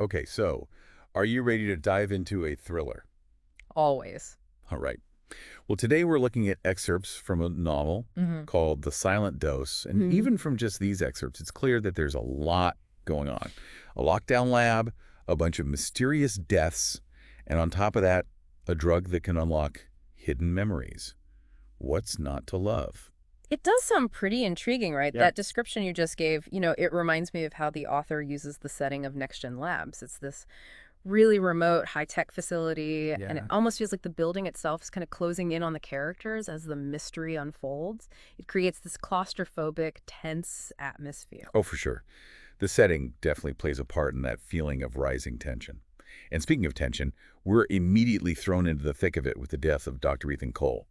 Okay, so are you ready to dive into a thriller? Always. All right. Well, today we're looking at excerpts from a novel Hmm. called The Silent Dose. And even from just these excerpts, it's clear that there's a lot going on. A lockdown lab, a bunch of mysterious deaths, and on top of that, a drug that can unlock hidden memories. What's not to love? It does sound pretty intriguing, right? Yeah. That description you just gave, it reminds me of how the author uses the setting of Next Gen Labs. It's this really remote, high-tech facility, and it Yeah. almost feels like the building itself is kind of closing in on the characters as the mystery unfolds. It creates this claustrophobic, tense atmosphere. Oh, for sure. The setting definitely plays a part in that feeling of rising tension. And speaking of tension, we're immediately thrown into the thick of it with the death of Dr. Ethan Cole,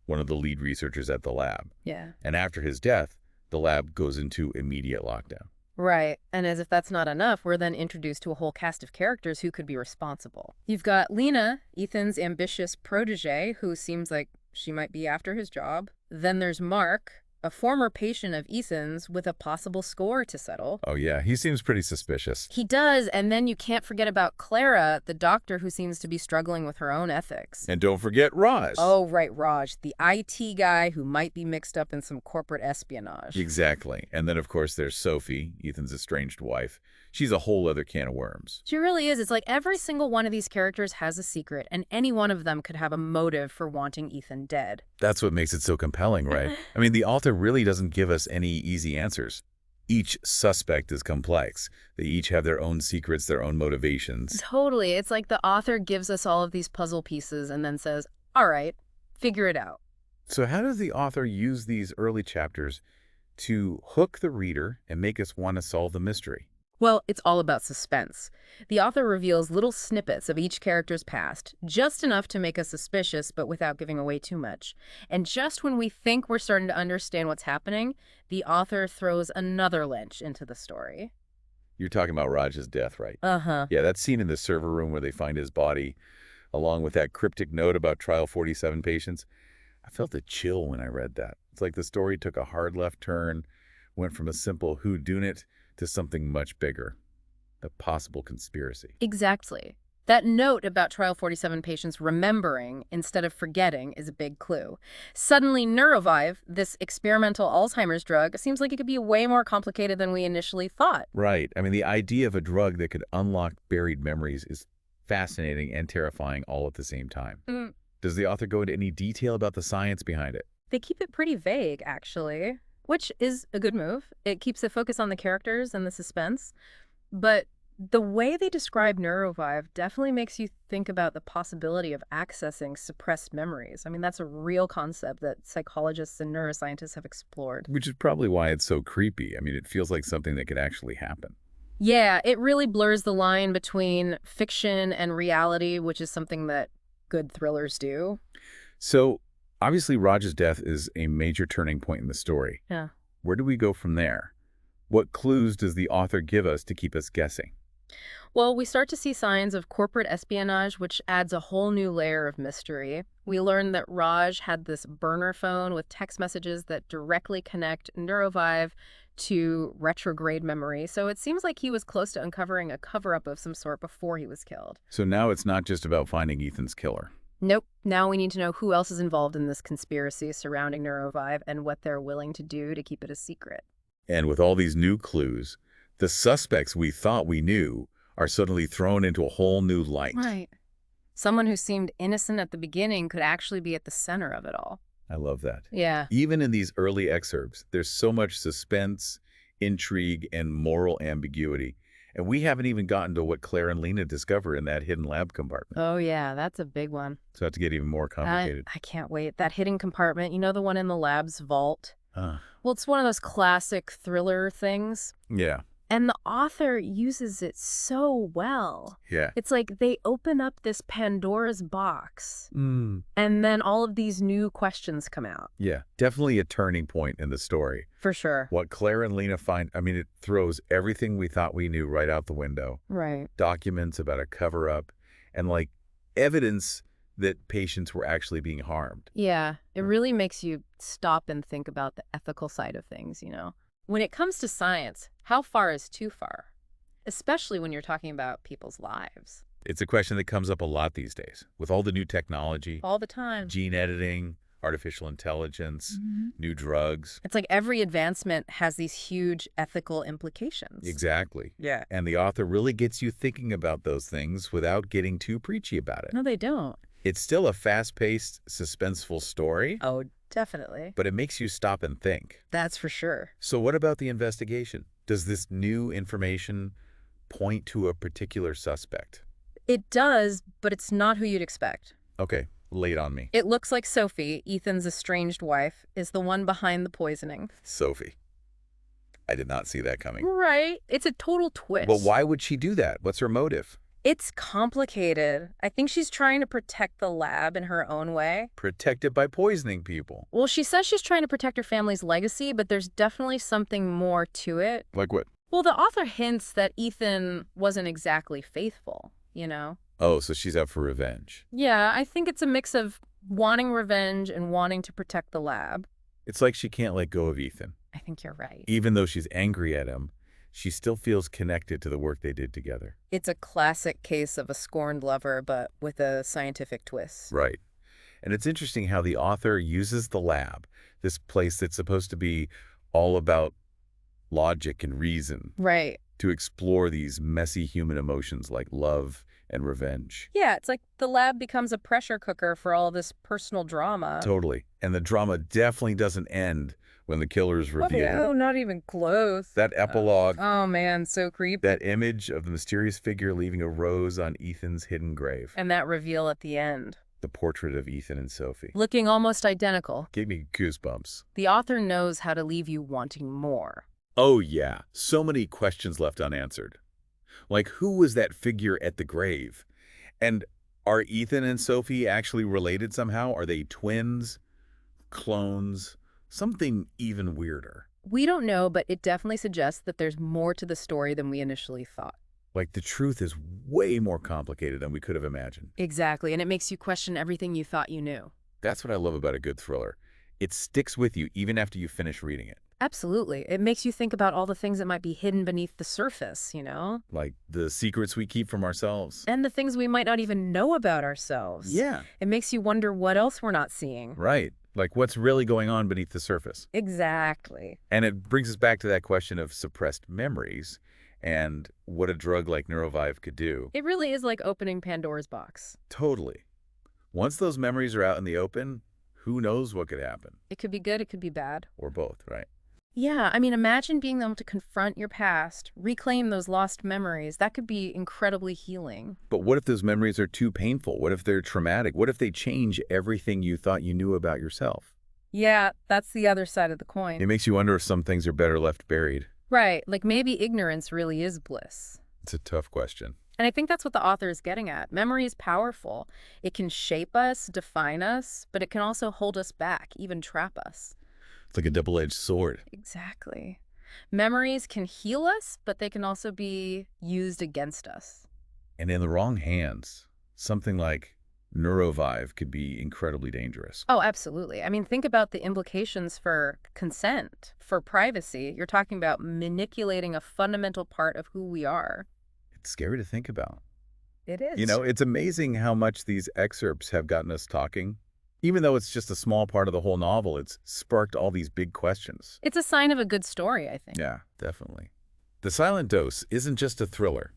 one of the lead researchers at the lab. Yeah. And after his death, the lab goes into immediate lockdown. Right. And as if that's not enough, we're then introduced to a whole cast of characters who could be responsible. You've got Lena, Ethan's ambitious protege, who seems like she might be after his job. Then there's Mark, a former patient of Ethan's with a possible score to settle. Oh yeah, he seems pretty suspicious. He does, and then you can't forget about Clara, the doctor who seems to be struggling with her own ethics. And don't forget Raj. Oh, right, Raj, the IT guy who might be mixed up in some corporate espionage. Exactly. And then, of course, there's Sophie, Ethan's estranged wife. She's a whole other can of worms. She really is. It's like every single one of these characters has a secret, and any one of them could have a motive for wanting Ethan dead. That's what makes it so compelling, right? I mean, the author really doesn't give us any easy answers. Each suspect is complex. They each have their own secrets, their own motivations. Totally. It's like the author gives us all of these puzzle pieces and then says, all right, figure it out. So how does the author use these early chapters to hook the reader and make us want to solve the mystery? Well, it's all about suspense. The author reveals little snippets of each character's past, just enough to make us suspicious, but without giving away too much. And just when we think we're starting to understand what's happening, the author throws another lynch into the story. You're talking about Raj's death, right? Uh-huh. Yeah, that scene in the server room where they find his body, along with that cryptic note about Trial 47 patients. I felt a chill when I read that. It's like the story took a hard left turn, went from a simple whodunit to something much bigger, a possible conspiracy. Exactly. That note about Trial 47 patients remembering instead of forgetting is a big clue. Suddenly, Neurovive, this experimental Alzheimer's drug, seems like it could be way more complicated than we initially thought. Right. I mean, the idea of a drug that could unlock buried memories is fascinating and terrifying all at the same time. Mm, Does the author go into any detail about the science behind it? They keep it pretty vague, actually, which is a good move. It keeps the focus on the characters and the suspense. But the way they describe Neurovive definitely makes you think about the possibility of accessing suppressed memories. I mean, that's a real concept that psychologists and neuroscientists have explored. Which is probably why it's so creepy. I mean, it feels like something that could actually happen. Yeah, it really blurs the line between fiction and reality, which is something that good thrillers do. So, obviously, Raj's death is a major turning point in the story. Yeah. Where do we go from there? What clues does the author give us to keep us guessing? Well, we start to see signs of corporate espionage, which adds a whole new layer of mystery. We learn that Raj had this burner phone with text messages that directly connect Neurovive to retrograde memory. So it seems like he was close to uncovering a cover-up of some sort before he was killed. So now it's not just about finding Ethan's killer. Nope. Now we need to know who else is involved in this conspiracy surrounding Neurovive and what they're willing to do to keep it a secret. And with all these new clues, the suspects we thought we knew are suddenly thrown into a whole new light. Right. Someone who seemed innocent at the beginning could actually be at the center of it all. I love that. Yeah. Even in these early excerpts, there's so much suspense, intrigue, and moral ambiguity. And we haven't even gotten to what Claire and Lena discover in that hidden lab compartment. Oh, yeah, that's a big one. So have to get even more complicated. I can't wait. That hidden compartment, the one in the lab's vault? Uh, Well, it's one of those classic thriller things. yeah, And the author uses it so well. yeah. It's like they open up this Pandora's box, Mm. and then all of these new questions come out. Yeah, definitely a turning point in the story. For sure. What Claire and Lena find, I mean, it throws everything we thought we knew right out the window. Right. Documents about a cover-up and, like, evidence that patients were actually being harmed. Yeah, it really makes you stop and think about the ethical side of things. When it comes to science, how far is too far? especially when you're talking about people's lives. It's a question that comes up a lot these days. With all the new technology, All the time. gene editing, artificial intelligence, new drugs. It's like every advancement has these huge ethical implications. Exactly. Yeah. And the author really gets you thinking about those things without getting too preachy about it. No, they don't. It's still a fast-paced, suspenseful story, Oh, definitely. but it makes you stop and think. That's for sure. So what about the investigation? Does this new information point to a particular suspect? It does, but it's not who you'd expect. Okay, lay it on me. It looks like Sophie, Ethan's estranged wife, is the one behind the poisoning. Sophie. I did not see that coming. Right. It's a total twist. But why would she do that? What's her motive? It's complicated. I think she's trying to protect the lab in her own way. Protected by poisoning people. Well, she says she's trying to protect her family's legacy, but there's definitely something more to it. Like what? Well, the author hints that Ethan wasn't exactly faithful, you know? Oh, so she's out for revenge. Yeah, I think it's a mix of wanting revenge and wanting to protect the lab. It's like she can't let go of Ethan. I think you're right. Even though she's angry at him, she still feels connected to the work they did together. It's a classic case of a scorned lover, but with a scientific twist. Right. And it's interesting how the author uses the lab, this place that's supposed to be all about logic and reason, Right. to explore these messy human emotions like love and revenge. Yeah, it's like the lab becomes a pressure cooker for all this personal drama. Totally. And the drama definitely doesn't end when the killer's revealed. No, not even close. That epilogue, Oh man, so creepy. that image of the mysterious figure leaving a rose on Ethan's hidden grave. And that reveal at the end. The portrait of Ethan and Sophie. Looking almost identical. Gave me goosebumps. The author knows how to leave you wanting more. Oh yeah, so many questions left unanswered. Like, who was that figure at the grave? And are Ethan and Sophie actually related somehow? Are they twins? Clones? Something even weirder. We don't know, but it definitely suggests that there's more to the story than we initially thought. Like, the truth is way more complicated than we could have imagined. Exactly, and it makes you question everything you thought you knew. That's what I love about a good thriller. It sticks with you even after you finish reading it. Absolutely. It makes you think about all the things that might be hidden beneath the surface, you know? Like the secrets we keep from ourselves. And the things we might not even know about ourselves. Yeah. It makes you wonder what else we're not seeing. Right. Like what's really going on beneath the surface. Exactly. And it brings us back to that question of suppressed memories and what a drug like Neurovive could do. It really is like opening Pandora's box. Totally. Once those memories are out in the open, who knows what could happen? It could be good, it could be bad. Or both, right? Yeah, I mean, imagine being able to confront your past, reclaim those lost memories. That could be incredibly healing. But what if those memories are too painful? What if they're traumatic? What if they change everything you thought you knew about yourself? Yeah, that's the other side of the It coin. makes you wonder if some things are better left buried. Right, like maybe ignorance really is bliss. It's a tough question. And I think that's what the author is getting at. Memory is powerful. It can shape us, define us, but it can also hold us back, even trap us. It's like a double-edged sword. Exactly. Memories can heal us, but they can also be used against us. And in the wrong hands, something like Neurovive could be incredibly dangerous. Oh, absolutely. I mean, think about the implications for consent, for privacy. You're talking about manipulating a fundamental part of who we are. It's scary to think about. It is. You know, it's amazing how much these excerpts have gotten us talking. Even though it's just a small part of the whole novel, it's sparked all these big questions. It's a sign of a good story, I think. Yeah, definitely. The Silent Dose isn't just a thriller.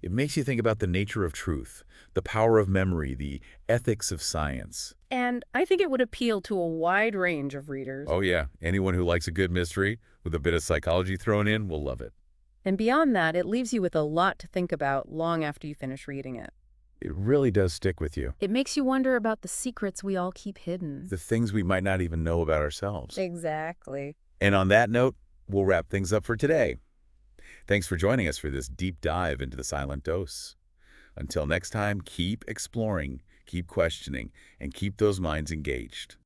It makes you think about the nature of truth, the power of memory, the ethics of science. And I think it would appeal to a wide range of readers. Oh yeah, anyone who likes a good mystery with a bit of psychology thrown in will love it. And beyond that, it leaves you with a lot to think about long after you finish reading it. It really does stick with you. It makes you wonder about the secrets we all keep hidden. The things we might not even know about ourselves. Exactly. And on that note, we'll wrap things up for today. Thanks for joining us for this deep dive into The Silent Dose. Until next time, keep exploring, keep questioning, and keep those minds engaged.